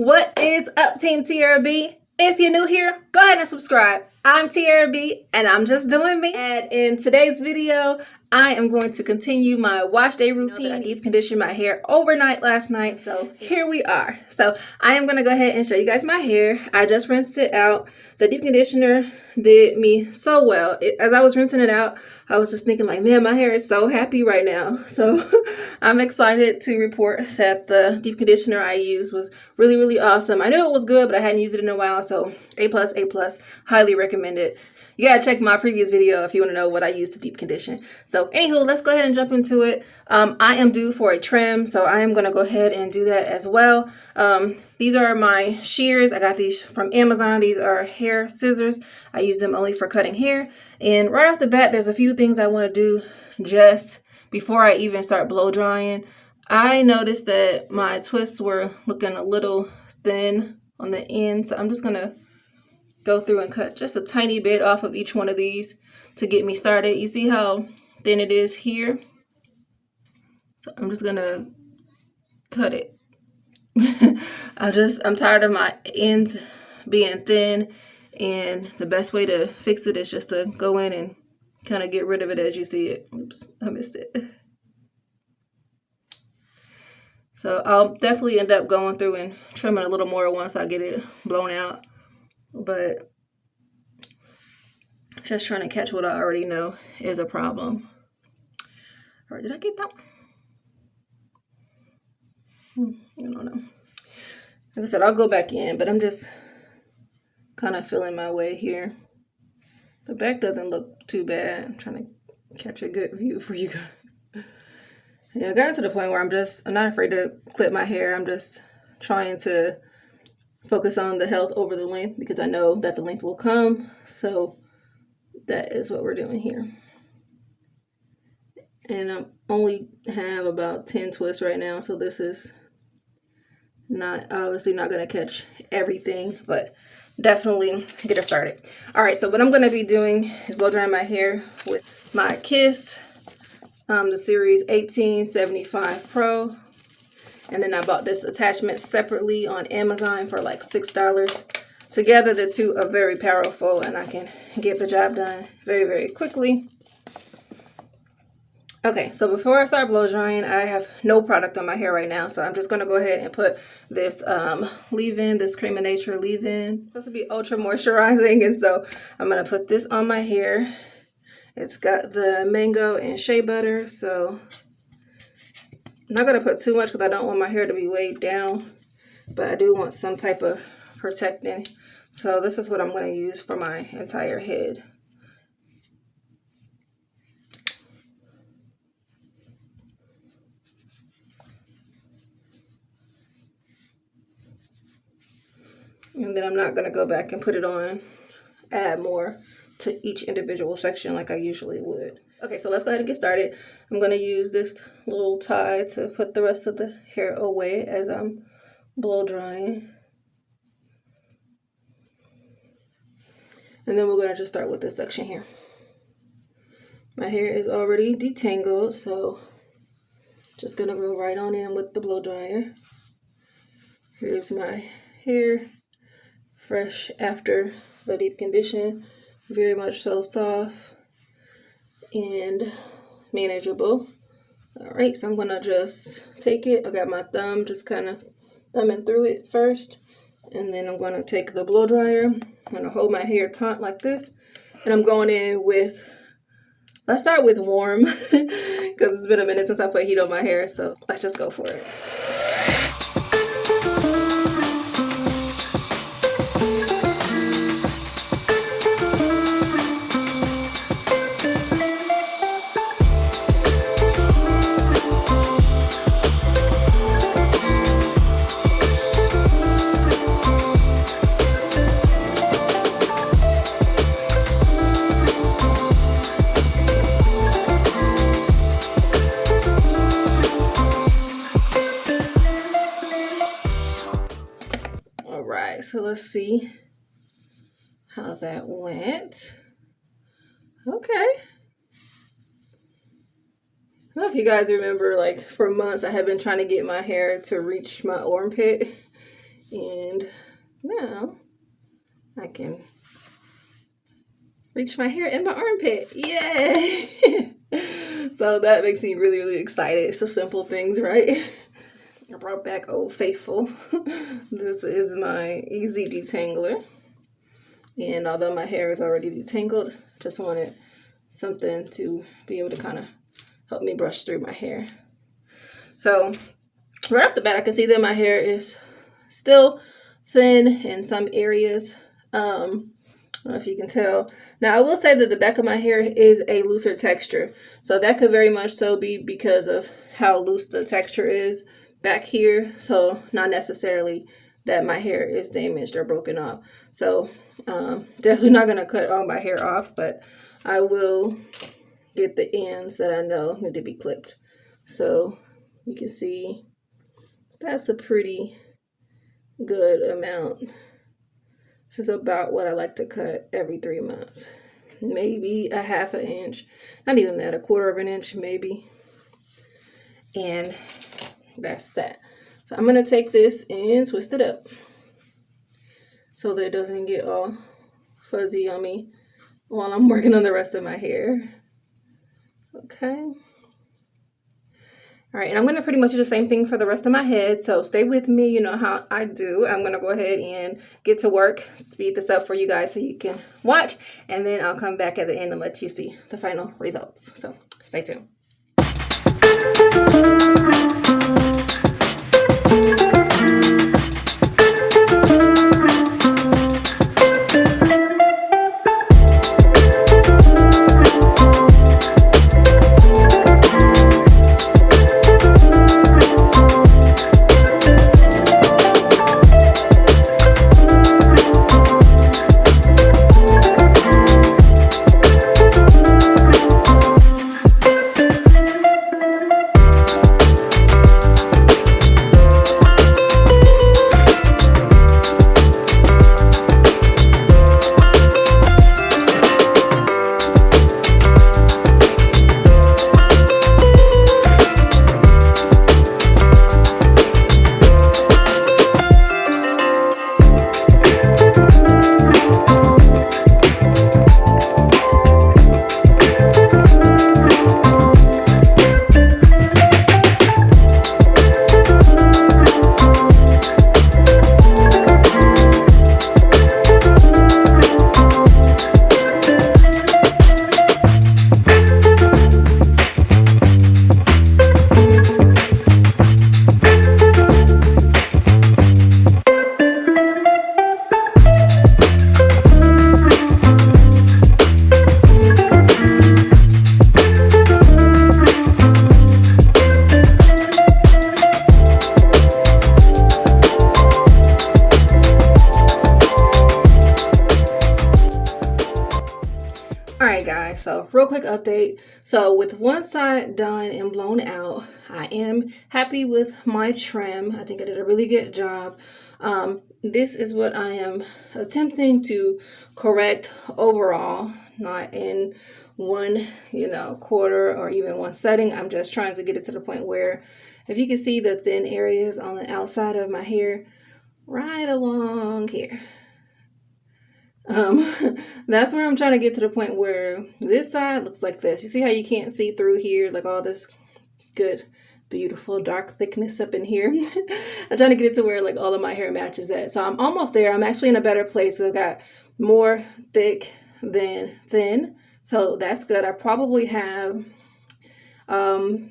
What is up, Team TRB? If you're new here, go ahead and subscribe. I'm TRB and I'm just doing me. And in today's video, I am going to continue my wash day routine. I deep conditioned my hair overnight last night, so here we are. So I am going to go ahead and show you guys my hair. I just rinsed it out. The deep conditioner did me so well. As I was rinsing it out, I was just thinking like, man, my hair is so happy right now. So I'm excited to report that the deep conditioner I used was really, really awesome. I knew it was good, but I hadn't used it in a while, so A+, highly recommend it. You gotta check my previous video if you want to know what I use to deep condition. So anywho, let's go ahead and jump into it. I am due for a trim, so I am gonna go ahead and do that as well. These are my shears. I got these from Amazon. These are hair scissors. I use them only for cutting hair. And right off the bat, there's a few things I want to do just before I even start blow drying. I noticed that my twists were looking a little thin on the end, so I'm just gonna go through and cut just a tiny bit off of each one of these to get me started. You see how thin it is here? So I'm just gonna cut it. I'm tired of my ends being thin, and the best way to fix it is just to go in and kind of get rid of it as you see it. Oops, I missed it. So I'll definitely end up going through and trimming a little more once I get it blown out. But just trying to catch what I already know is a problem. All right, did I get that one? I don't know. Like I said, I'll go back in, but I'm just kind of feeling my way here. The back doesn't look too bad. I'm trying to catch a good view for you guys. Yeah, I got to the point where I'm not afraid to clip my hair. I'm just trying to focus on the health over the length because I know that the length will come. So that is what we're doing here. And I only have about 10 twists right now, so this is obviously not going to catch everything, but definitely get it started. All right, so what I'm going to be doing is blow drying my hair with my Kiss, the Series 1875 Pro. And then I bought this attachment separately on Amazon for like $6. Together, the two are very powerful and I can get the job done very, very quickly. Okay, so before I start blow drying, I have no product on my hair right now. So I'm just going to go ahead and put this leave-in, this Cream of Nature leave-in. It's supposed to be ultra moisturizing, and so I'm going to put this on my hair. It's got the mango and shea butter, so I'm not going to put too much because I don't want my hair to be weighed down, but I do want some type of protecting. So this is what I'm going to use for my entire head. And then I'm not going to go back and put it on, add more to each individual section like I usually would. Okay, so let's go ahead and get started. I'm going to use this little tie to put the rest of the hair away as I'm blow drying. And then we're going to just start with this section here. My hair is already detangled, so just going to go right on in with the blow dryer. Here's my hair, fresh after the deep condition, very much so soft and manageable. All right, so I'm gonna just take it. I got my thumb, just kind of thumbing through it first, and then I'm gonna take the blow dryer. I'm gonna hold my hair taut like this, and I'm going in with, let's start with warm because it's been a minute since I put heat on my hair, so let's just go for it. So let's see how that went. Okay. I don't know if you guys remember, like for months I have been trying to get my hair to reach my armpit, And now I can reach my hair in my armpit. Yay! So that makes me really, really excited. It's the simple things, right? I brought back Old Faithful. This is my easy detangler. And although my hair is already detangled, just wanted something to be able to kind of help me brush through my hair. So right off the bat, I can see that my hair is still thin in some areas. I don't know if you can tell. Now, I will say that the back of my hair is a looser texture. So that could very much so be because of how loose the texture is back here. So not necessarily that my hair is damaged or broken off. So definitely not going to cut all my hair off, but I will get the ends that I know need to be clipped. So you can see that's a pretty good amount. This is about what I like to cut every 3 months. Maybe a ½ inch, not even that, 1/4 inch maybe. And that's that. So I'm going to take this and twist it up so that it doesn't get all fuzzy on me while I'm working on the rest of my hair. Okay. All right, and I'm going to pretty much do the same thing for the rest of my head, so stay with me. You know how I do. I'm going to go ahead and get to work, speed this up for you guys so you can watch, and then I'll come back at the end and let you see the final results. So stay tuned. Alright guys, so real quick update. So with one side done and blown out, I am happy with my trim. I think I did a really good job. This is what I am attempting to correct overall, not in one, quarter or even one setting. I'm just trying to get it to the point where if you can see the thin areas on the outside of my hair right along here. That's where I'm trying to get to the point where this side looks like this. You see how you can't see through here, like all this good, beautiful dark thickness up in here. I'm trying to get it to where like all of my hair matches that. So I'm almost there. I'm actually in a better place. So I've got more thick than thin. So that's good. I probably have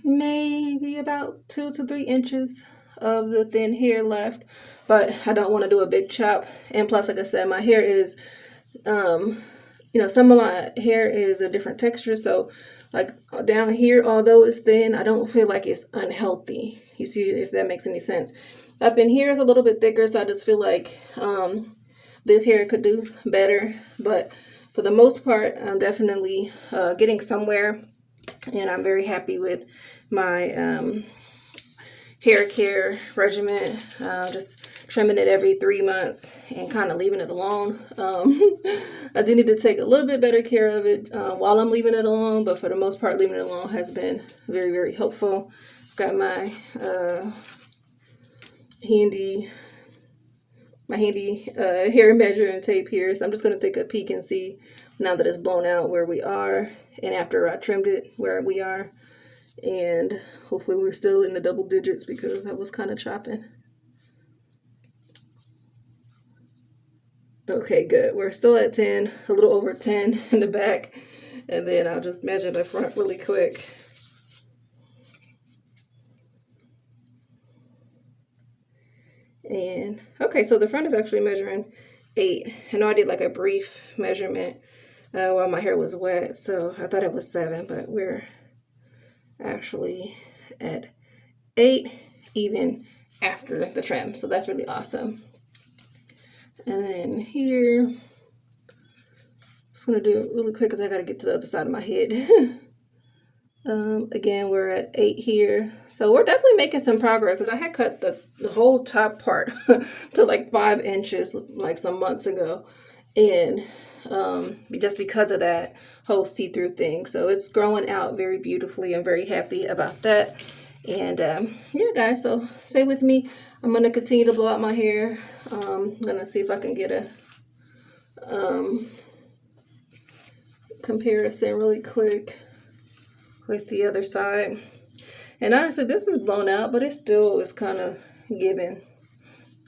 maybe about 2 to 3 inches of the thin hair left, but I don't want to do a big chop. And plus, like I said, my hair is some of my hair is a different texture, so like down here, although it's thin, I don't feel like it's unhealthy. You see, if that makes any sense. Up in here is a little bit thicker, so I just feel like this hair could do better, but for the most part, I'm definitely getting somewhere, and I'm very happy with my hair care regimen. Just trimming it every 3 months and kind of leaving it alone. I do need to take a little bit better care of it while I'm leaving it alone, but for the most part, leaving it alone has been very, very helpful. Got my handy my handy hair measuring tape here. So I'm just going to take a peek and see now that it's blown out where we are, and after I trimmed it where we are. And hopefully we're still in the double digits because I was kind of chopping. Okay, good. We're still at 10, a little over 10 in the back. And then I'll just measure the front really quick. And okay, so the front is actually measuring 8. I know I did like a brief measurement while my hair was wet, so I thought it was 7, but we're actually at 8 even after the trim, so that's really awesome. And then here, just gonna do it really quick because I gotta get to the other side of my head. Again, we're at 8 here, so we're definitely making some progress because I had cut the whole top part to like 5 inches like some months ago, and just because of that whole see-through thing. So it's growing out very beautifully. I'm very happy about that. And yeah, guys, so stay with me. I'm gonna continue to blow out my hair. I'm gonna see if I can get a comparison really quick with the other side. And honestly, this is blown out, but it still is kind of giving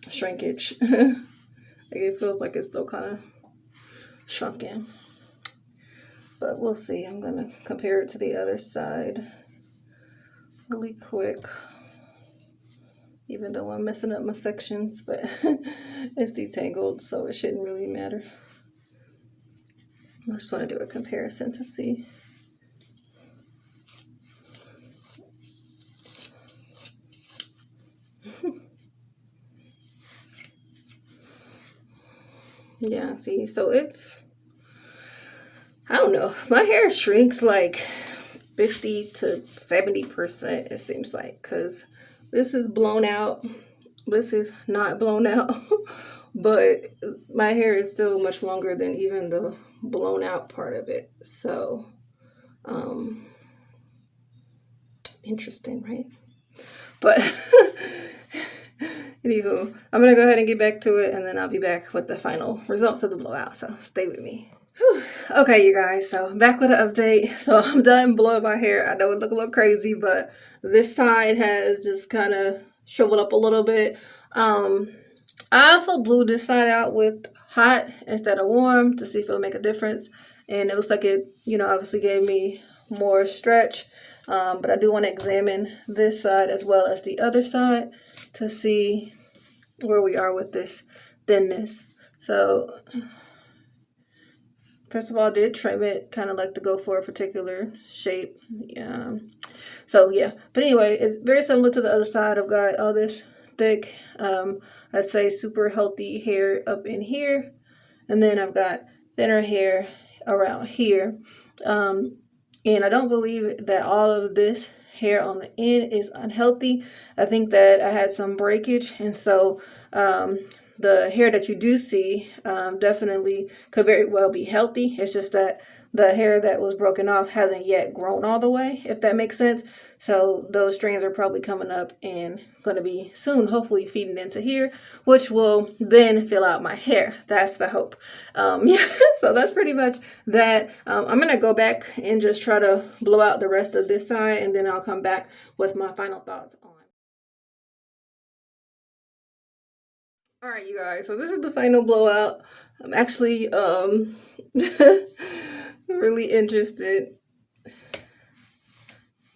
shrinkage. Like it feels like it's still kind of shrunken, but we'll see. I'm gonna compare it to the other side really quick, even though I'm messing up my sections, but it's detangled, so it shouldn't really matter. I just want to do a comparison to see. Yeah, see, so it's, I don't know, my hair shrinks like 50 to 70%, it seems like, because this is blown out, this is not blown out, but my hair is still much longer than even the blown out part of it. So interesting, right? But anywho, I'm gonna go ahead and get back to it, and then I'll be back with the final results of the blowout, so stay with me. Whew. Okay, you guys, so back with an update. So I'm done blowing my hair. I know it look a little crazy, but this side has just kind of shriveled up a little bit. I also blew this side out with hot instead of warm to see if it'll make a difference, and it looks like it, you know, obviously gave me more stretch. But I do want to examine this side as well as the other side to see where we are with this thinness. So first of all, I did trim it, kind of like to go for a particular shape. So yeah, but anyway, it's very similar to the other side. I've got all this thick, I'd say super healthy hair up in here, and then I've got thinner hair around here. And I don't believe that all of this hair on the end is unhealthy. I think that I had some breakage, and so the hair that you do see definitely could very well be healthy. It's just that the hair that was broken off hasn't yet grown all the way, if that makes sense. So those strands are probably coming up and going to be soon, hopefully feeding into here, which will then fill out my hair. That's the hope. Yeah, so that's pretty much that. I'm going to go back and just try to blow out the rest of this side, and then I'll come back with my final thoughts on. All right, you guys, so this is the final blowout. I'm actually really interested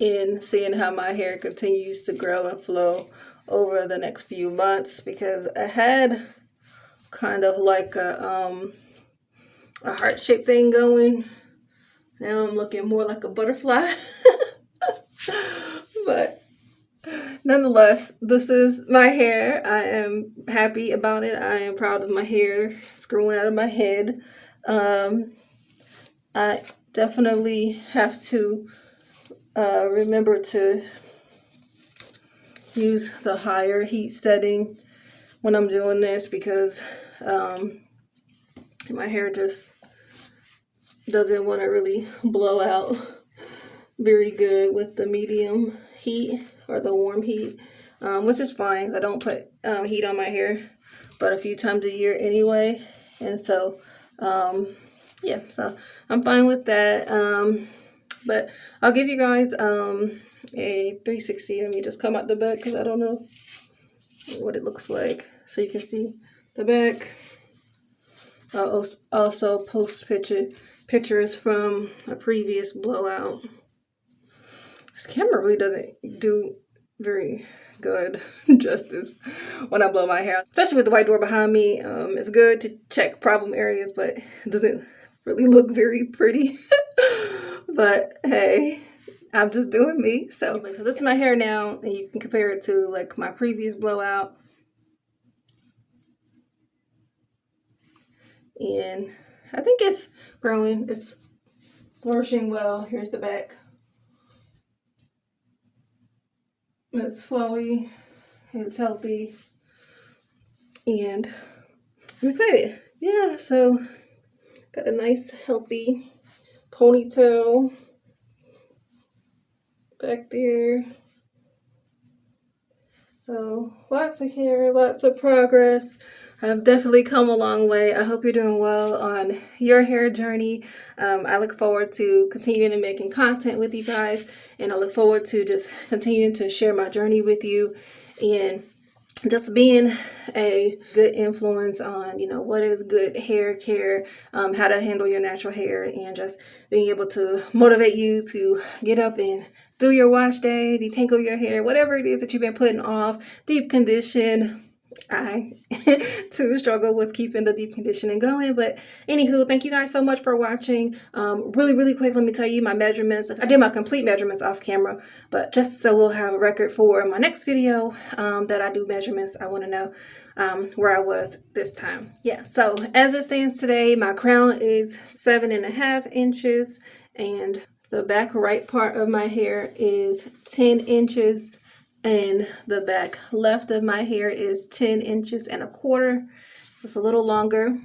in seeing how my hair continues to grow and flow over the next few months, because I had kind of like a heart-shaped thing going. Now I'm looking more like a butterfly. But nonetheless, this is my hair. I am happy about it. I am proud of my hair. It's growing out of my head. I definitely have to remember to use the higher heat setting when I'm doing this, because my hair just doesn't want to really blow out very good with the medium heat or the warm heat, which is fine. I don't put heat on my hair but a few times a year anyway. And so, yeah, so I'm fine with that. But I'll give you guys a 360. Let me just come out the back because I don't know what it looks like, so you can see the back. I'll also post pictures from a previous blowout. This camera really doesn't do very good justice when I blow my hair, especially with the white door behind me. It's good to check problem areas, but it doesn't really look very pretty. But hey, I'm just doing me. So this is my hair now, and you can compare it to like my previous blowout. And I think it's growing, it's flourishing well. Here's the back. It's flowy, it's healthy, and I'm excited. Yeah, so got a nice healthy ponytail back there. So lots of hair, lots of progress. I've definitely come a long way. I hope you're doing well on your hair journey. I look forward to continuing and making content with you guys, and I look forward to just continuing to share my journey with you and just being a good influence on, you know, what is good hair care, how to handle your natural hair, and just being able to motivate you to get up and do your wash day, detangle your hair, whatever it is that you've been putting off, deep condition. I too struggle with keeping the deep conditioning going, but anywho, thank you guys so much for watching. Really quick, let me tell you my measurements. I did my complete measurements off camera, but just so we'll have a record for my next video that I do measurements, I want to know where I was this time. Yeah, so as it stands today, my crown is 7.5 inches, and the back right part of my hair is 10 inches. And the back left of my hair is 10 inches and a quarter. So it's a little longer.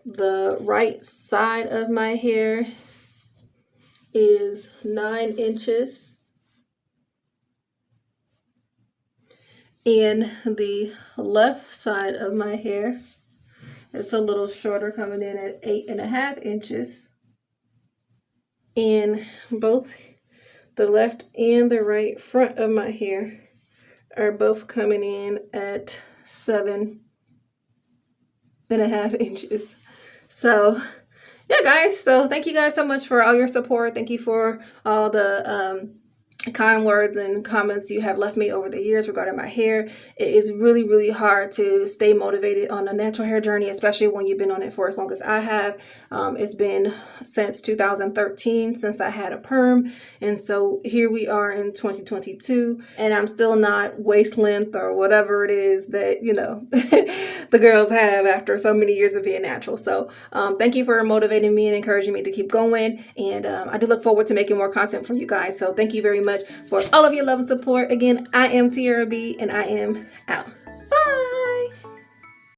The right side of my hair is 9 inches. And the left side of my hair is a little shorter, coming in at 8.5 inches. And both the left and the right front of my hair are both coming in at 7.5 inches. So yeah, guys, so thank you guys so much for all your support. Thank you for all the kind words and comments you have left me over the years regarding my hair. It is really hard to stay motivated on a natural hair journey, especially when you've been on it for as long as I have. It's been since 2013 since I had a perm, and so here we are in 2022, and I'm still not waist length or whatever it is that, you know, the girls have after so many years of being natural. So thank you for motivating me and encouraging me to keep going, and I do look forward to making more content for you guys. So thank you very much for all of your love and support. Again, I am Tiara B, and I am out. Bye.